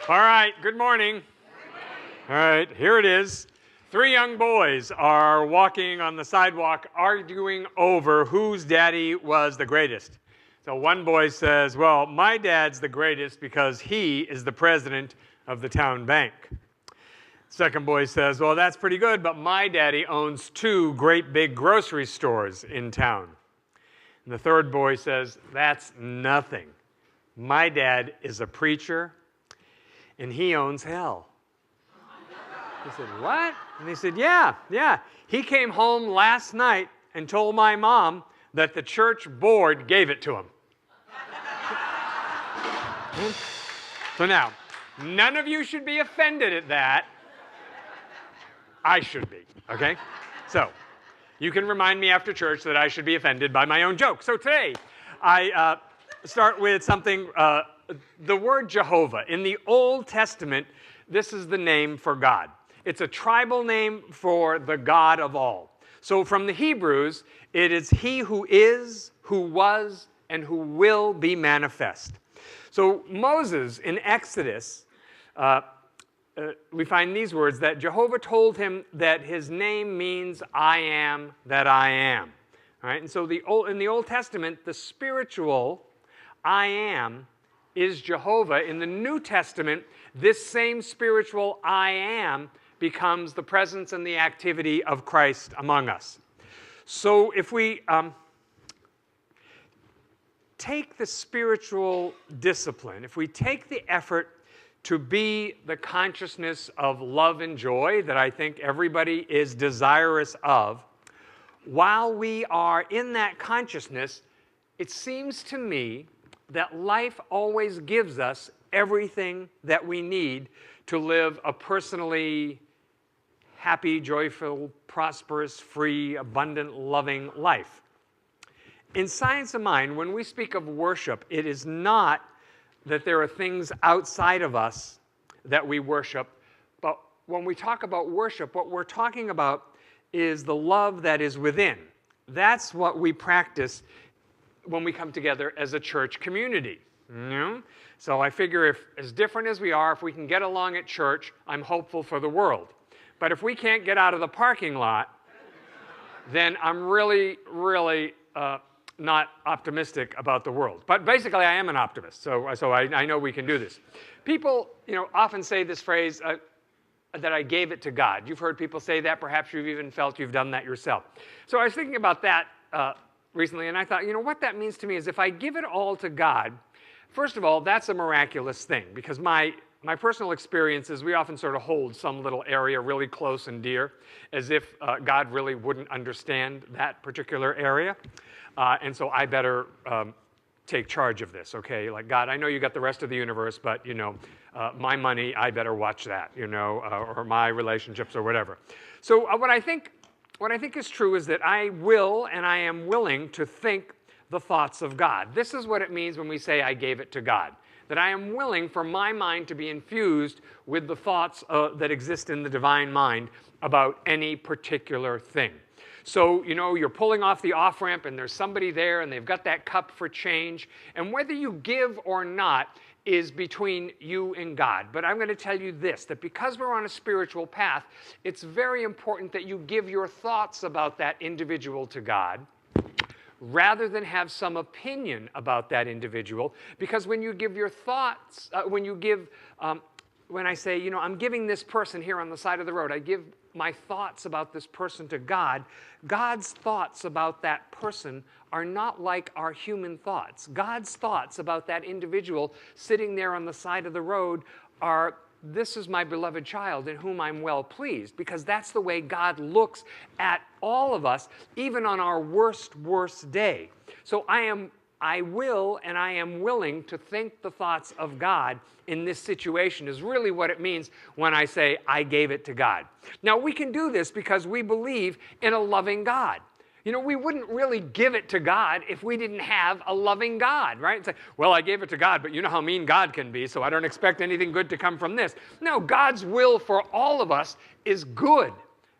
All right, good morning. All right, here it is. 3 young boys are walking on the sidewalk arguing over whose daddy was the greatest. So one boy says, well, my dad's the greatest because he is the president of the town bank. Second boy says, well, that's pretty good, but my daddy owns 2 great big grocery stores in town. And the third boy says, that's nothing. My dad is a preacher, and he owns hell. He said, what? And they said, yeah. He came home last night and told my mom that the church board gave it to him. So now, none of you should be offended at that. I should be, okay? So, you can remind me after church that I should be offended by my own joke. So today, I start with something, the word Jehovah. In the Old Testament, this is the name for God. It's a tribal name for the God of all. So from the Hebrews, it is he who is, who was, and who will be manifest. So Moses in Exodus, we find these words, that Jehovah told him that his name means I am that I am. All right? And so in the Old Testament, the spiritual I am is Jehovah. In the New Testament, this same spiritual I am becomes the presence and the activity of Christ among us. So if we take the spiritual discipline, if we take the effort to be the consciousness of love and joy that I think everybody is desirous of, while we are in that consciousness, it seems to me that life always gives us everything that we need to live a personally happy, joyful, prosperous, free, abundant, loving life. In Science of Mind, when we speak of worship, it is not that there are things outside of us that we worship, but when we talk about worship, what we're talking about is the love that is within. That's what we practice when we come together as a church community. So I figure if, as different as we are, if we can get along at church, I'm hopeful for the world. But if we can't get out of the parking lot, then I'm really not optimistic about the world. But basically, I am an optimist, so I know we can do this. People, often say this phrase, that I gave it to God. You've heard people say that. Perhaps you've even felt you've done that yourself. So I was thinking about that recently, and I thought, what that means to me is if I give it all to God, first of all, that's a miraculous thing, because my personal experience is we often sort of hold some little area really close and dear, as if God really wouldn't understand that particular area. And so I better take charge of this, okay? Like, God, I know you got the rest of the universe, but, my money, I better watch that, or my relationships or whatever. So what I think is true is that I will and I am willing to think the thoughts of God. This is what it means when we say I gave it to God. That I am willing for my mind to be infused with the thoughts that exist in the divine mind about any particular thing. So, you're pulling off the off-ramp and there's somebody there and they've got that cup for change. And whether you give or not is between you and God. But I'm going to tell you this, that because we're on a spiritual path, it's very important that you give your thoughts about that individual to God, rather than have some opinion about that individual. Because when you give your thoughts, when I say, I'm giving this person here on the side of the road, I give my thoughts about this person to God, God's thoughts about that person are not like our human thoughts. God's thoughts about that individual sitting there on the side of the road are, this is my beloved child in whom I'm well pleased, because that's the way God looks at all of us, even on our worst day. So I will and I am willing to think the thoughts of God in this situation is really what it means when I say I gave it to God. Now, we can do this because we believe in a loving God. We wouldn't really give it to God if we didn't have a loving God, right? It's like, well, I gave it to God, but you know how mean God can be, so I don't expect anything good to come from this. No, God's will for all of us is good.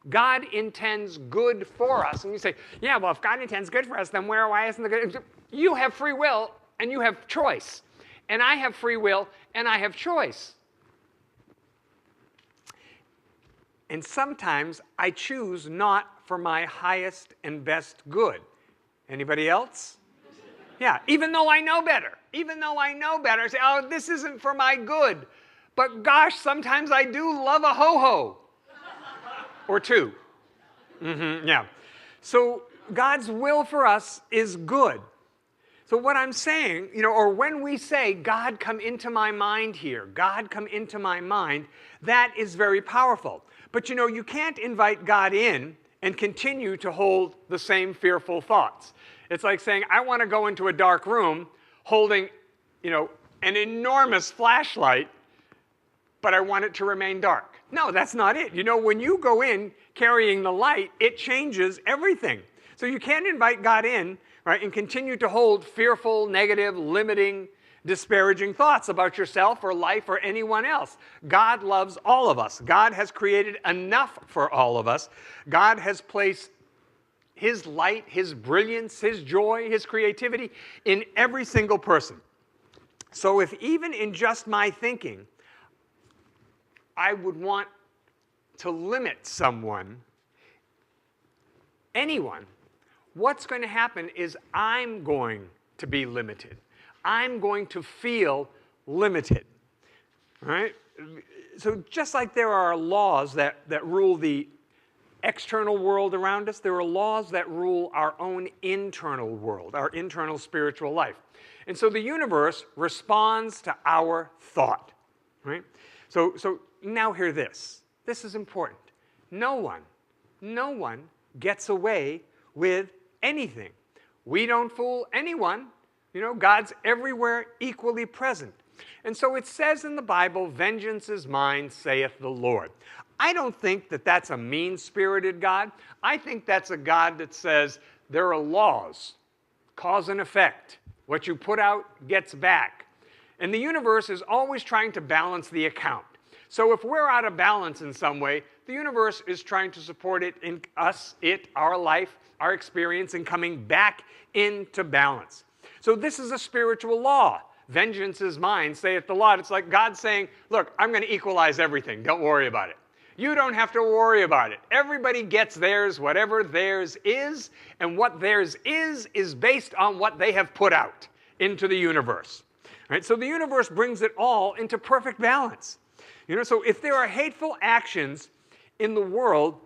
God intends good for us. And you say, yeah, well, if God intends good for us, then why isn't the good? You have free will and you have choice. And I have free will and I have choice. And sometimes I choose not for my highest and best good. Anybody else? Yeah, even though I know better. Even though I know better, I say, oh, this isn't for my good. But gosh, sometimes I do love a ho-ho. Or two. Yeah. So God's will for us is good. So what I'm saying, or when we say, God, come into my mind here, God, come into my mind, that is very powerful. But you can't invite God in and continue to hold the same fearful thoughts. It's like saying, I want to go into a dark room holding, an enormous flashlight, but I want it to remain dark. No, that's not it. When you go in carrying the light, it changes everything. So you can't invite God in, right, and continue to hold fearful, negative, limiting, disparaging thoughts about yourself or life or anyone else. God loves all of us. God has created enough for all of us. God has placed His light, His brilliance, His joy, His creativity in every single person. So if even in just my thinking, I would want to limit someone, anyone, what's going to happen is I'm going to be limited. I'm going to feel limited, right? So just like there are laws that rule the external world around us, there are laws that rule our own internal world, our internal spiritual life. And so the universe responds to our thought, right? So now hear this. This is important. No one gets away with anything. We don't fool anyone. God's everywhere equally present. And so it says in the Bible, vengeance is mine, saith the Lord. I don't think that that's a mean-spirited God. I think that's a God that says there are laws, cause and effect. What you put out gets back. And the universe is always trying to balance the account. So if we're out of balance in some way, the universe is trying to support it in us, our life, our experience, and coming back into balance. So this is a spiritual law. Vengeance is mine, saith the Lord. It's like God saying, look, I'm going to equalize everything. Don't worry about it. You don't have to worry about it. Everybody gets theirs, whatever theirs is, and what theirs is based on what they have put out into the universe. Right? So the universe brings it all into perfect balance. So if there are hateful actions in the world,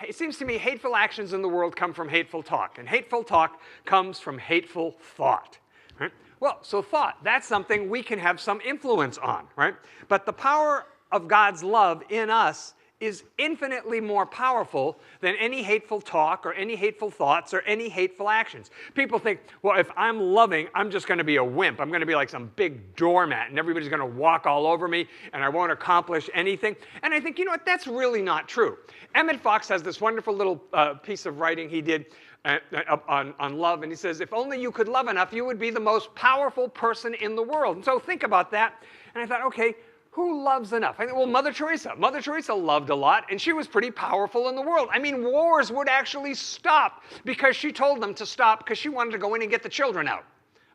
it seems to me hateful actions in the world come from hateful talk, and hateful talk comes from hateful thought. Right? Well, so thought, that's something we can have some influence on, right? But the power of God's love in us is infinitely more powerful than any hateful talk or any hateful thoughts or any hateful actions. People think, well, if I'm loving, I'm just going to be a wimp. I'm going to be like some big doormat, and everybody's going to walk all over me, and I won't accomplish anything. And I think, that's really not true. Emmett Fox has this wonderful little piece of writing he did on love, and he says, if only you could love enough, you would be the most powerful person in the world. And so think about that. And I thought, okay, who loves enough? I think, well, Mother Teresa. Mother Teresa loved a lot, and she was pretty powerful in the world. I mean, wars would actually stop because she told them to stop because she wanted to go in and get the children out.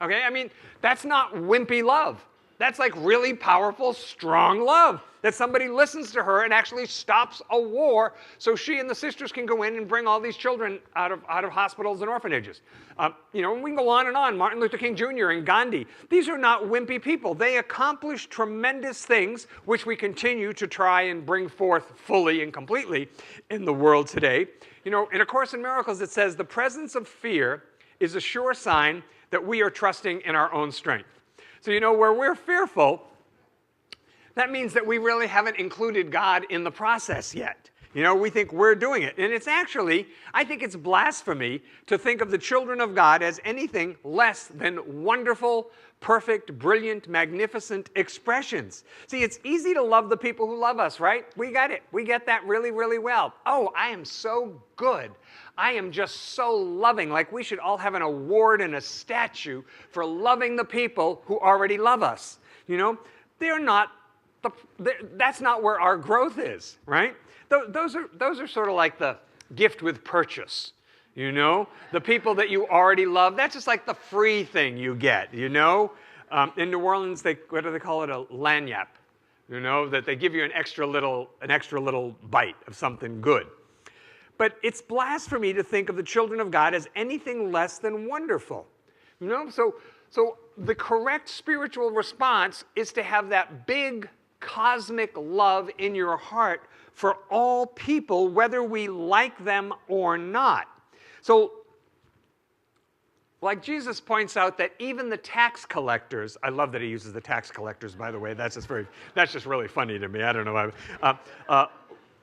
Okay? I mean, that's not wimpy love. That's like really powerful, strong love. That somebody listens to her and actually stops a war so she and the sisters can go in and bring all these children out of hospitals and orphanages. And we can go on and on. Martin Luther King Jr. and Gandhi. These are not wimpy people. They accomplished tremendous things which we continue to try and bring forth fully and completely in the world today. In A Course in Miracles it says, the presence of fear is a sure sign that we are trusting in our own strength. So where we're fearful, that means that we really haven't included God in the process yet. We think we're doing it. And it's actually, I think it's blasphemy to think of the children of God as anything less than wonderful, perfect, brilliant, magnificent expressions. See, it's easy to love the people who love us, right? We get it. We get that really, really well. Oh, I am so good. I am just so loving. Like we should all have an award and a statue for loving the people who already love us. They're not. That's not where our growth is, right? Those are sort of like the gift with purchase, The people that you already love, that's just like the free thing you get, In New Orleans, what do they call it? A lagniappe. You know, that they give you an extra little bite of something good. But it's blasphemy to think of the children of God as anything less than wonderful. You know, so the correct spiritual response is to have that big cosmic love in your heart for all people, whether we like them or not. So, like Jesus points out that even the tax collectors, I love that he uses the tax collectors, by the way, that's just really funny to me, I don't know why.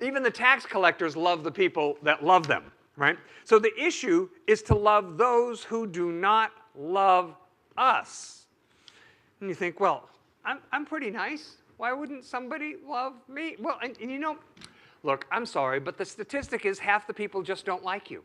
Even the tax collectors love the people that love them, right? So the issue is to love those who do not love us. And you think, well, I'm pretty nice. Why wouldn't somebody love me? Well, and you know, look, I'm sorry, but the statistic is half the people just don't like you.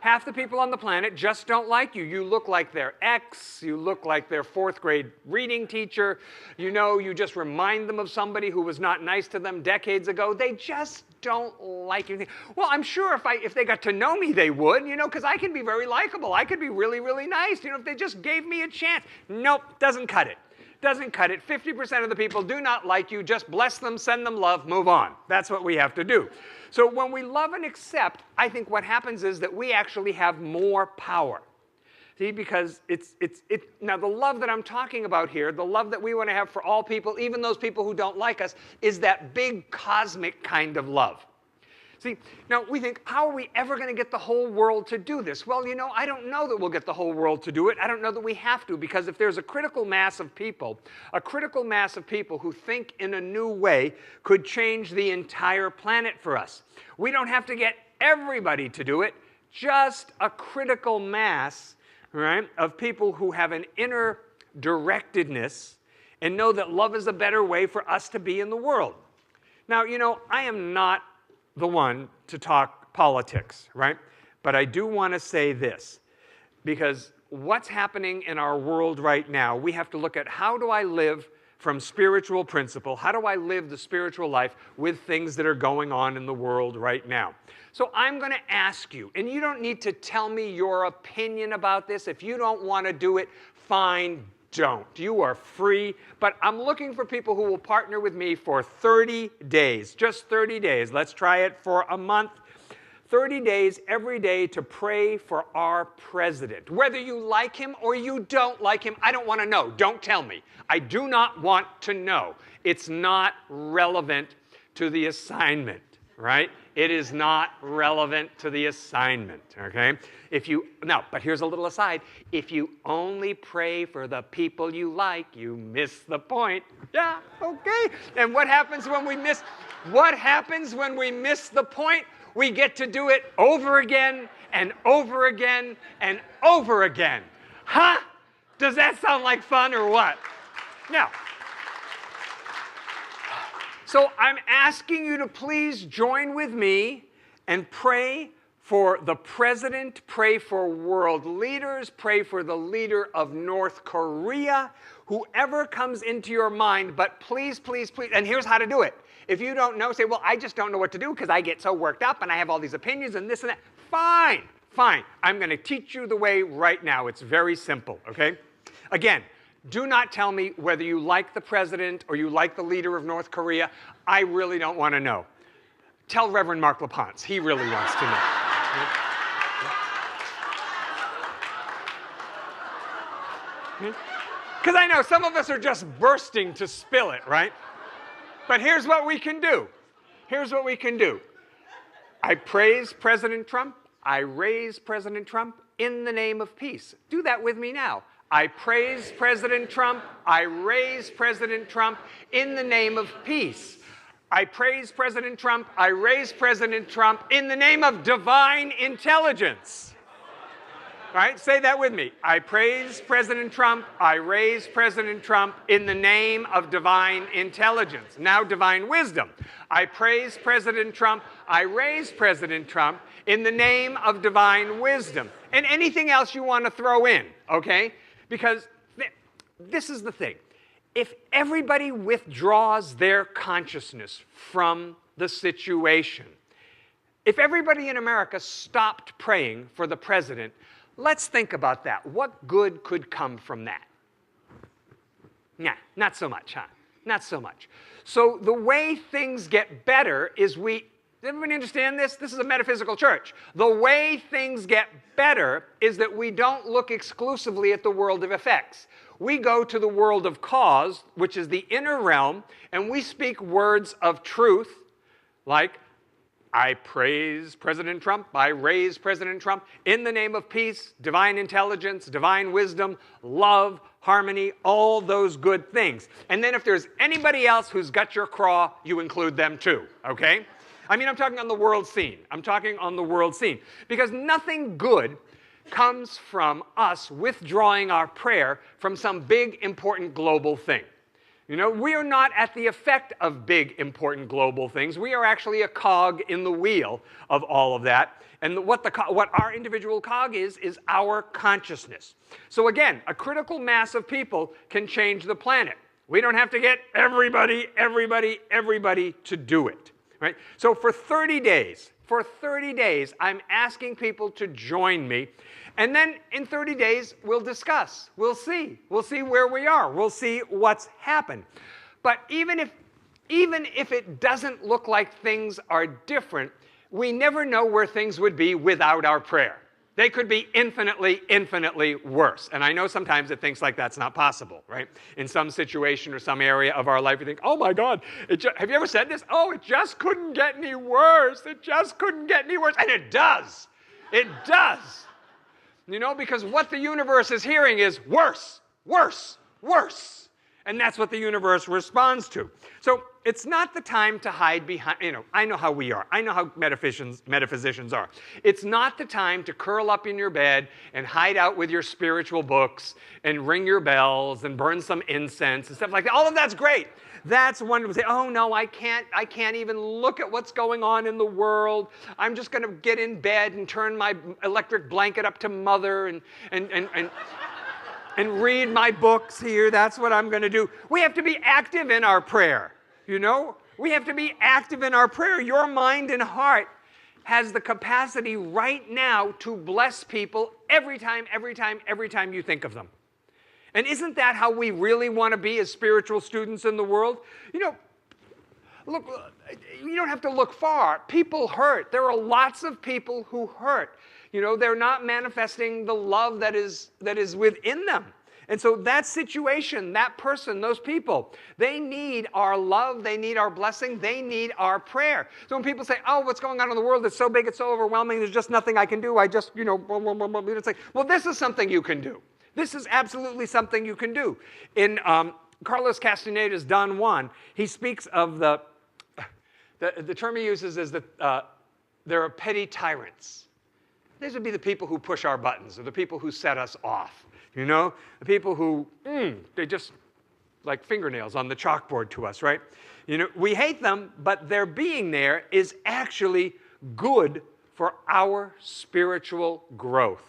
Half the people on the planet just don't like you. You look like their ex. You look like their 4th grade reading teacher. You know, you just remind them of somebody who was not nice to them decades ago. They just don't like you. Well, I'm sure if they got to know me, they would, you know, because I can be very likable. I could be really, really nice, you know, if they just gave me a chance. Nope, doesn't cut it. Doesn't cut it. 50% of the people do not like you. Just bless them, send them love, move on. That's what we have to do. So when we love and accept, I think what happens is that we actually have more power. See, because now the love that I'm talking about here, the love that we want to have for all people, even those people who don't like us, is that big cosmic kind of love. See, now we think, how are we ever going to get the whole world to do this? Well, you know, I don't know that we'll get the whole world to do it. I don't know that we have to, because if there's a critical mass of people who think in a new way could change the entire planet for us. We don't have to get everybody to do it, just a critical mass, right, of people who have an inner directedness and know that love is a better way for us to be in the world. Now, you know, I am not the one to talk politics, right? But I do want to say this, because what's happening in our world right now, we have to look at how do I live from spiritual principle, how do I live the spiritual life with things that are going on in the world right now. So I'm going to ask you, and you don't need to tell me your opinion about this. If you don't want to do it, fine, don't. You are free, but I'm looking for people who will partner with me for 30 days, just 30 days. Let's try it for a month. 30 days every day to pray for our president. Whether you like him or you don't like him, I don't want to know. Don't tell me. I do not want to know. It's not relevant to the assignment, right? It is not relevant to the assignment, okay? But here's a little aside. If you only pray for the people you like, you miss the point. Yeah, okay. And what happens when we miss the point? We get to do it over again and over again and over again. Huh? Does that sound like fun or what? Now, so I'm asking you to please join with me and pray for the president, pray for world leaders, pray for the leader of North Korea, whoever comes into your mind, but please, please, please, and here's how to do it. If you don't know, say, well, I just don't know what to do because I get so worked up and I have all these opinions and this and that. Fine, fine. I'm going to teach you the way right now. It's very simple, okay? Again, do not tell me whether you like the president or you like the leader of North Korea. I really don't want to know. Tell Reverend Mark LaPonce. He really wants to know. Because I know some of us are just bursting to spill it, right? But here's what we can do. Here's what we can do. I praise President Trump. I raise President Trump in the name of peace. Do that with me now. I praise President Trump. I raise President Trump in the name of peace. I praise President Trump. I raise President Trump in the name of divine intelligence. Right? Say that with me. I praise President Trump. I raise President Trump in the name of divine intelligence. Now divine wisdom. I praise President Trump. I raise President Trump in the name of divine wisdom. And anything else you want to throw in, okay? Because this is the thing. If everybody withdraws their consciousness from the situation, if everybody in America stopped praying for the president, let's think about that. What good could come from that? Nah, not so much, huh? Not so much. So the way things get better is everybody understand this? This is a metaphysical church. The way things get better is that we don't look exclusively at the world of effects. We go to the world of cause, which is the inner realm, and we speak words of truth like, I praise President Trump, I raise President Trump in the name of peace, divine intelligence, divine wisdom, love, harmony, all those good things. And then if there's anybody else who's got your craw, you include them too, okay? I mean, I'm talking on the world scene. I'm talking on the world scene. Because nothing good comes from us withdrawing our prayer from some big, important global thing. You know, we are not at the effect of big, important global things. We are actually a cog in the wheel of all of that. And what our individual cog is our consciousness. So again, a critical mass of people can change the planet. We don't have to get everybody to do it. Right? So for 30 days, I'm asking people to join me. And then in 30 days, we'll discuss. We'll see. We'll see where we are. We'll see what's happened. But even if it doesn't look like things are different, we never know where things would be without our prayer. They could be infinitely, infinitely worse. And I know sometimes it thinks like that's not possible, right? In some situation or some area of our life, you think, oh my God, have you ever said this? Oh, it just couldn't get any worse. It just couldn't get any worse. And it does. It does. You know, because what the universe is hearing is worse, worse, worse. And that's what the universe responds to. So it's not the time to hide behind, I know how we are. I know how metaphysicians are. It's not the time to curl up in your bed and hide out with your spiritual books and ring your bells and burn some incense and stuff like that. All of that's great. That's wonderful. Say, oh no, I can't even look at what's going on in the world. I'm just going to get in bed and turn my electric blanket up to mother and read my books here. That's what I'm going to do. We have to be active in our prayer, you know? We have to be active in our prayer. Your mind and heart has the capacity right now to bless people every time you think of them. And isn't that how we really want to be as spiritual students in the world? You know, look, you don't have to look far. People hurt. There are lots of people who hurt. You know, they're not manifesting the love that is within them. And so that situation, that person, those people, they need our love, they need our blessing, they need our prayer. So when people say, oh, what's going on in the world? It's so big, it's so overwhelming, there's just nothing I can do. It's like, well, this is something you can do. This is absolutely something you can do. In Carlos Castaneda's Don Juan, he speaks of the term he uses is that there are petty tyrants. These would be the people who push our buttons, or the people who set us off. You know, the people who, they just like fingernails on the chalkboard to us, right? You know, we hate them, but their being there is actually good for our spiritual growth.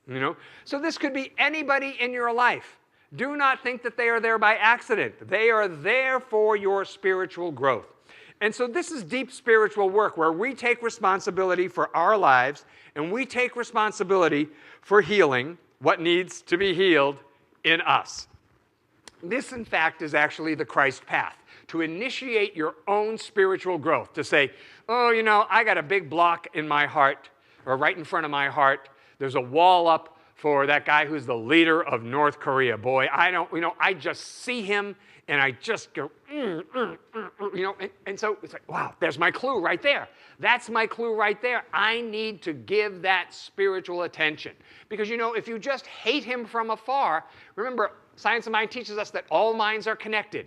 You know, so this could be anybody in your life. Do not think that they are there by accident. They are there for your spiritual growth. And so this is deep spiritual work where we take responsibility for our lives and we take responsibility for healing what needs to be healed in us. This, in fact, is actually the Christ path, to initiate your own spiritual growth, to say, oh, you know, I got a big block in my heart, or right in front of my heart. There's a wall up for that guy who's the leader of North Korea. Boy, I just see him and I just go, and so it's like, wow, there's my clue right there. That's my clue right there. I need to give that spiritual attention. Because, you know, if you just hate him from afar, remember, Science of Mind teaches us that all minds are connected.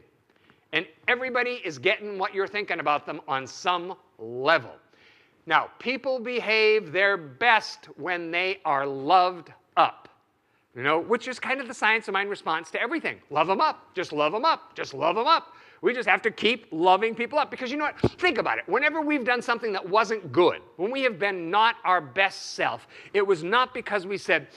And everybody is getting what you're thinking about them on some level. Now, people behave their best when they are loved up, you know, which is kind of the Science of Mind response to everything. Love them up. Just love them up. Just love them up. We just have to keep loving people up. Because you know what? Think about it. Whenever we've done something that wasn't good, when we have been not our best self, it was not because we said,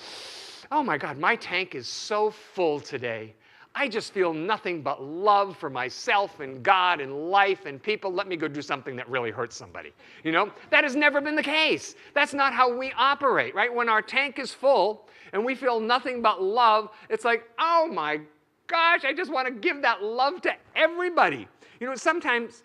oh my God, my tank is so full today. I just feel nothing but love for myself and God and life and people. Let me go do something that really hurts somebody. You know, that has never been the case. That's not how we operate, right? When our tank is full and we feel nothing but love, it's like, oh my gosh, I just want to give that love to everybody. You know, sometimes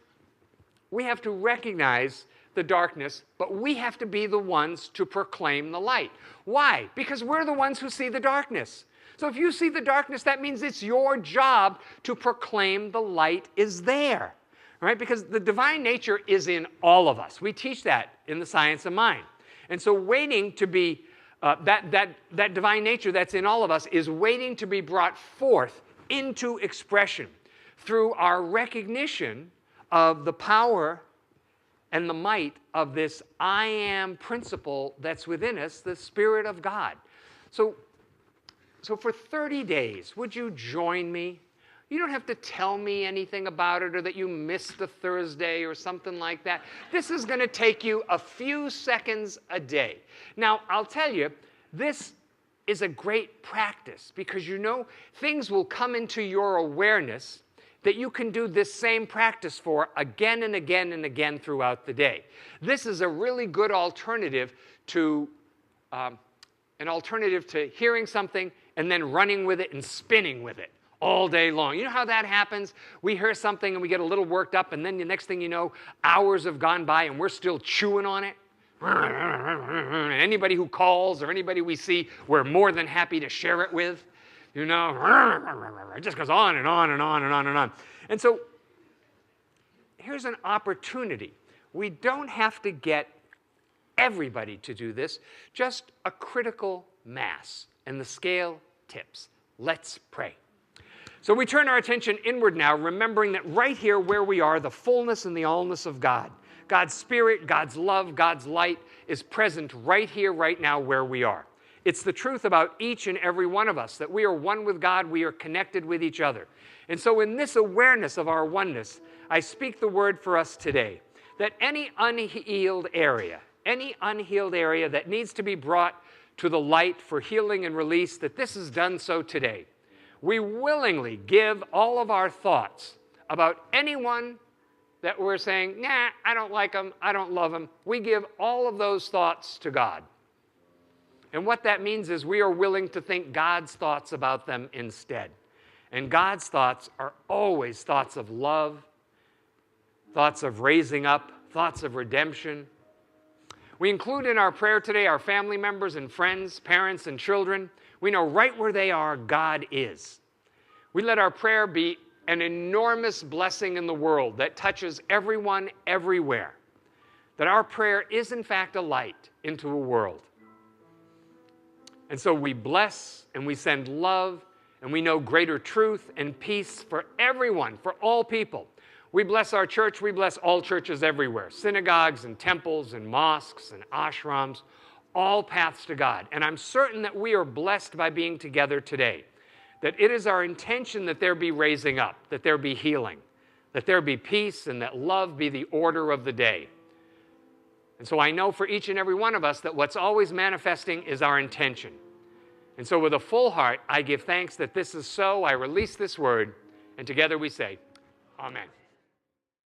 we have to recognize the darkness, but we have to be the ones to proclaim the light. Why? Because we're the ones who see the darkness. So if you see the darkness, that means it's your job to proclaim the light is there. Right? Because the divine nature is in all of us. We teach that in the science of mind. And so waiting to be, that divine nature that's in all of us is waiting to be brought forth into expression through our recognition of the power and the might of this I am principle that's within us, the Spirit of God. So for 30 days, would you join me? You don't have to tell me anything about it or that you missed a Thursday or something like that. This is going to take you a few seconds a day. Now, I'll tell you, this is a great practice because you know things will come into your awareness that you can do this same practice for again and again and again throughout the day. This is a really good alternative to hearing something and then running with it and spinning with it all day long. You know how that happens? We hear something and we get a little worked up, and then the next thing you know, hours have gone by and we're still chewing on it. Anybody who calls or anybody we see, we're more than happy to share it with. You know, it just goes on and on and on and on and on. And so here's an opportunity. We don't have to get everybody to do this, just a critical mass, and the scale tips. Let's pray. So we turn our attention inward now, remembering that right here where we are, the fullness and the allness of God, God's Spirit, God's love, God's light is present right here, right now where we are. It's the truth about each and every one of us, that we are one with God, we are connected with each other. And so in this awareness of our oneness, I speak the word for us today, that any unhealed area that needs to be brought to the light for healing and release, that this is done so today. We willingly give all of our thoughts about anyone that we're saying, nah, I don't like them, I don't love them. We give all of those thoughts to God. And what that means is we are willing to think God's thoughts about them instead. And God's thoughts are always thoughts of love, thoughts of raising up, thoughts of redemption. We include in our prayer today our family members and friends, parents and children. We know right where they are, God is. We let our prayer be an enormous blessing in the world that touches everyone, everywhere. That our prayer is in fact a light into a world. And so we bless and we send love and we know greater truth and peace for everyone, for all people. We bless our church, we bless all churches everywhere, synagogues and temples and mosques and ashrams, all paths to God. And I'm certain that we are blessed by being together today, that it is our intention that there be raising up, that there be healing, that there be peace, and that love be the order of the day. And so I know for each and every one of us that what's always manifesting is our intention. And so with a full heart, I give thanks that this is so. I release this word, and together we say, Amen.